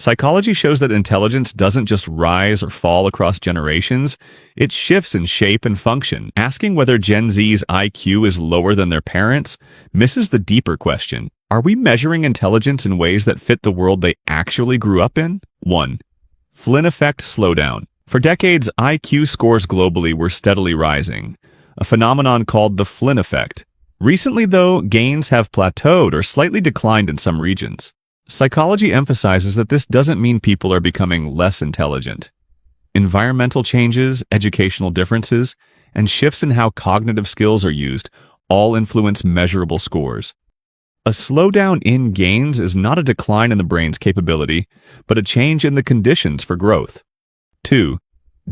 Psychology shows that intelligence doesn't just rise or fall across generations, it shifts in shape and function. Asking whether Gen Z's IQ is lower than their parents misses the deeper question. Are we measuring intelligence in ways that fit the world they actually grew up in? 1. Flynn Effect slowdown. For decades, IQ scores globally were steadily rising, a phenomenon called the Flynn Effect. Recently, though, gains have plateaued or slightly declined in some regions. Psychology emphasizes that this doesn't mean people are becoming less intelligent. Environmental changes, educational differences, and shifts in how cognitive skills are used all influence measurable scores. A slowdown in gains is not a decline in the brain's capability, but a change in the conditions for growth. 2.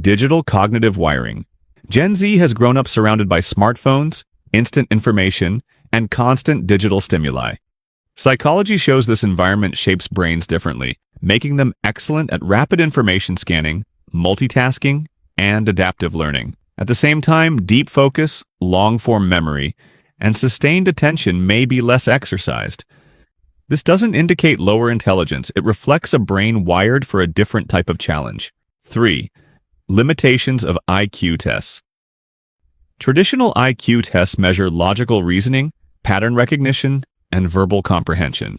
Digital cognitive wiring. Gen Z has grown up surrounded by smartphones, instant information, and constant digital stimuli. Psychology shows this environment shapes brains differently, making them excellent at rapid information scanning, multitasking, and adaptive learning. At the same time, deep focus, long-form memory, and sustained attention may be less exercised. This doesn't indicate lower intelligence, it reflects a brain wired for a different type of challenge. 3. Limitations of IQ tests. Traditional IQ tests measure logical reasoning, pattern recognition, and verbal comprehension.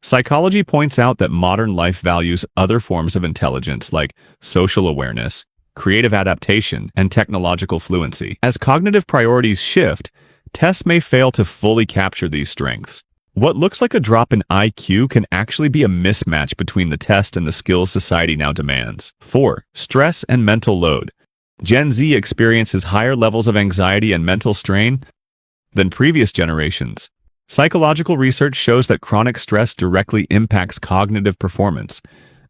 Psychology points out that modern life values other forms of intelligence like social awareness, creative adaptation, and technological fluency. As cognitive priorities shift, tests may fail to fully capture these strengths. What looks like a drop in IQ can actually be a mismatch between the test and the skills society now demands. 4. Stress and mental load. Gen Z experiences higher levels of anxiety and mental strain than previous generations. Psychological research shows that chronic stress directly impacts cognitive performance,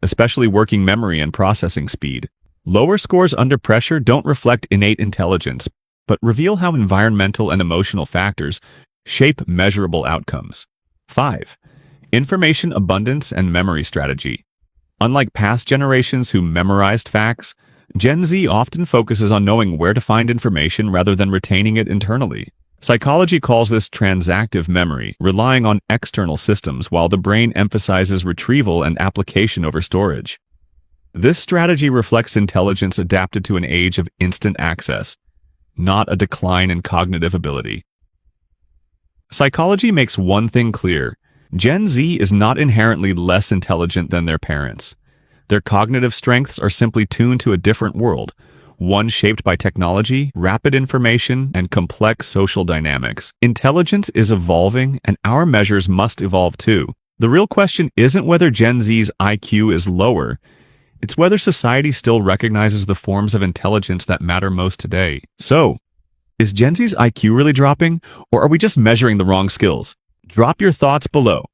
especially working memory and processing speed. Lower scores under pressure don't reflect innate intelligence, but reveal how environmental and emotional factors shape measurable outcomes. 5. Information abundance and memory strategy. Unlike past generations who memorized facts, Gen Z often focuses on knowing where to find information rather than retaining it internally. Psychology calls this transactive memory, relying on external systems while the brain emphasizes retrieval and application over storage. This strategy reflects intelligence adapted to an age of instant access, not a decline in cognitive ability. Psychology makes one thing clear: Gen Z is not inherently less intelligent than their parents. Their cognitive strengths are simply tuned to a different world, one shaped by technology, rapid information, and complex social dynamics. Intelligence is evolving, and our measures must evolve too. The real question isn't whether Gen Z's IQ is lower, it's whether society still recognizes the forms of intelligence that matter most today. So, is Gen Z's IQ really dropping, or are we just measuring the wrong skills? Drop your thoughts below.